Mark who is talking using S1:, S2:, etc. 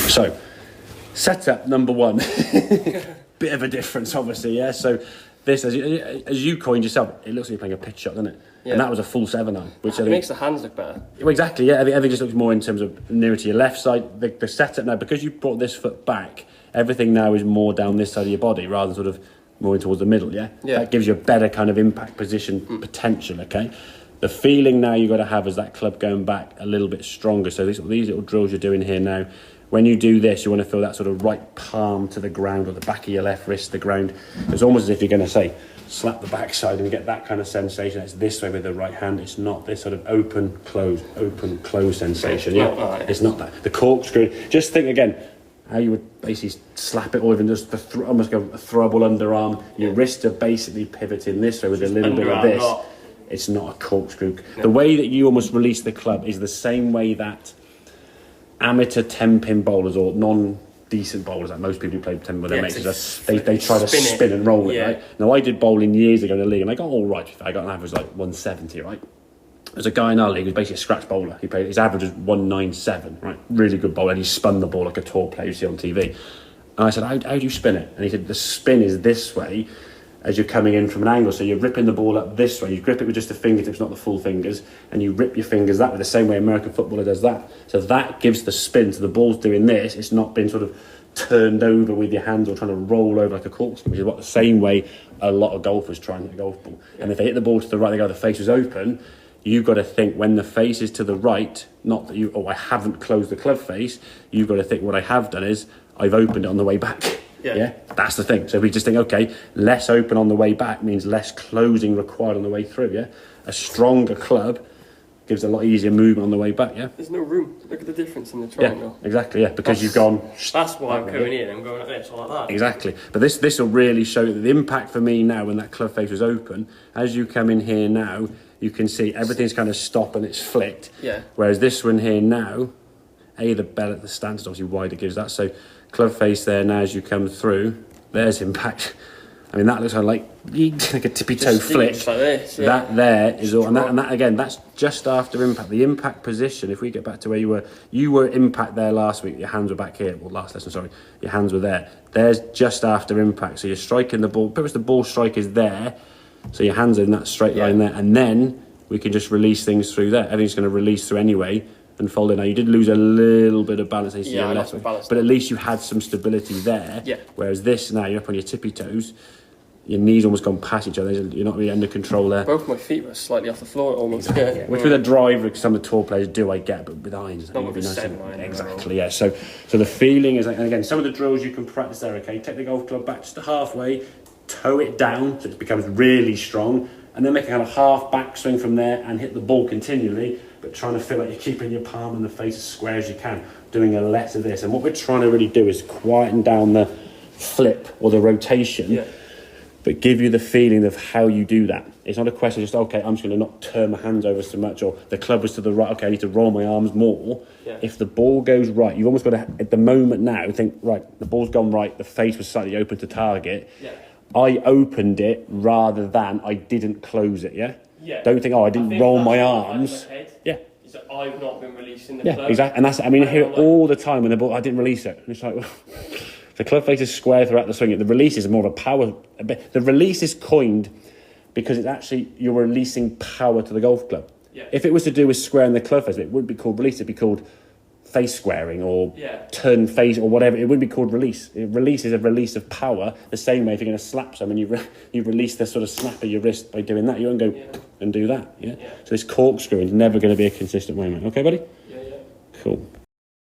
S1: So, setup number one. Bit of a difference, obviously, yeah? So, this, as you coined yourself, it looks like you're playing a pitch shot, doesn't it?
S2: Yeah.
S1: And that was a full 7-iron. Which
S2: It makes the hands look better.
S1: Well, exactly, yeah. Everything just looks more in terms of nearer to your left side. The setup now, because you brought this foot back, everything now is more down this side of your body rather than sort of more towards the middle, yeah?
S2: Yeah.
S1: That gives you a better kind of impact position potential, okay? The feeling now you've got to have is that club going back a little bit stronger. So these little drills you're doing here now, when you do this, you want to feel that sort of right palm to the ground or the back of your left wrist to the ground. It's almost as if you're going to say, slap the backside and get that kind of sensation. It's this way with the right hand. It's not this sort of open, close sensation. Yeah, it's not that. The corkscrew. Just think again how you would basically slap it, or even just almost go a throwable underarm. Your wrists are basically pivoting this way with a little bit of this. It's not a corkscrew. No. The way that you almost release the club is the same way that amateur 10-pin bowlers or non-decent bowlers, like most people who play 10-pin with their mates, they try to spin and roll it, right? Now, I did bowling years ago in the league, and I got all right. I got an average like 170, right? There's a guy in our league who's basically a scratch bowler. His average is 197, right? Really good bowler, and he spun the ball like a tour player you see on TV. And I said, how do you spin it? And he said, the spin is this way as you're coming in from an angle. So you're ripping the ball up this way. You grip it with just the fingertips, not the full fingers, and you rip your fingers that way, the same way American footballer does that. So that gives the spin. So the ball's doing this. It's not being sort of turned over with your hands or trying to roll over like a corkscrew, which is what the same way a lot of golfers try and hit a golf ball. And if they hit the ball to the right, they go, the face is open. You've got to think when the face is to the right, not that I haven't closed the club face. You've got to think what I have done is I've opened it on the way back. Yeah, that's the thing. So if we just think, okay, less open on the way back means less closing required on the way through, yeah? A stronger club gives a lot easier movement on the way back, yeah?
S2: There's no room. Look at the difference in the triangle.
S1: Yeah, exactly, yeah, because you've gone...
S2: That's why I'm coming in. I'm going like this or like that.
S1: Exactly. But this will really show the impact for me now when that club face was open. As you come in here now, you can see everything's kind of stopped and it's flicked.
S2: Yeah.
S1: Whereas this one here now, the bell at the stance is obviously wider, gives that. So club face there now as you come through, there's impact. I mean, that looks like a tippy toe flick.
S2: Like this, yeah.
S1: That there is all, and that again, that's just after impact. The impact position, if we get back to where you were impact there last week, your hands were back here, well, last lesson, sorry, your hands were there. There's just after impact. So you're striking the ball, pretty much the ball strike is there. So your hands are in that straight line there, and then we can just release things through there. Everything's going to release through anyway and fold in. Now, you did lose a little bit of balance, but at least you had some stability there.
S2: Yeah.
S1: Whereas this, now you're up on your tippy toes, your knees almost gone past each other, you're not really under control there.
S2: Both my feet were slightly off the floor almost.
S1: Exactly, yeah. Which with a driver, some of the tour players do, I get, but with irons,
S2: not with nice iron.
S1: Exactly, yeah. So the feeling is, and again, some of the drills you can practice there, okay? Take the golf club back just halfway, toe it down so it becomes really strong, and then make a kind of half backswing from there and hit the ball continually, but trying to feel like you're keeping your palm in the face as square as you can, doing a less of this. And what we're trying to really do is quieten down the flip or the rotation, but give you the feeling of how you do that. It's not a question of just, okay, I'm just going to not turn my hands over so much, or the club was to the right, okay, I need to roll my arms more. Yeah. If the ball goes right, you've almost got to, at the moment now, think, right, the ball's gone right, the face was slightly open to target. Yeah. I opened it rather than I didn't close it, yeah? Don't think, I didn't roll my arms. Yeah.
S2: Is that I've not been releasing the club.
S1: Yeah, exactly. And that's, I mean, I hear it all the time when the ball, I didn't release it. And it's like, well, the club face is square throughout the swing. The release is more of a power. The release is coined because it's actually, you're releasing power to the golf club. Yeah. If it was to do with squaring the club face, it wouldn't be called release, it'd be called face squaring or turn face or whatever. It wouldn't be called release. Release is a release of power, the same way if you're going to slap someone, you release the sort of snap of your wrist by doing that. You won't go and do that. Yeah? So this corkscrew is never going to be a consistent way, mate. Okay, buddy?
S2: Yeah.
S1: Cool.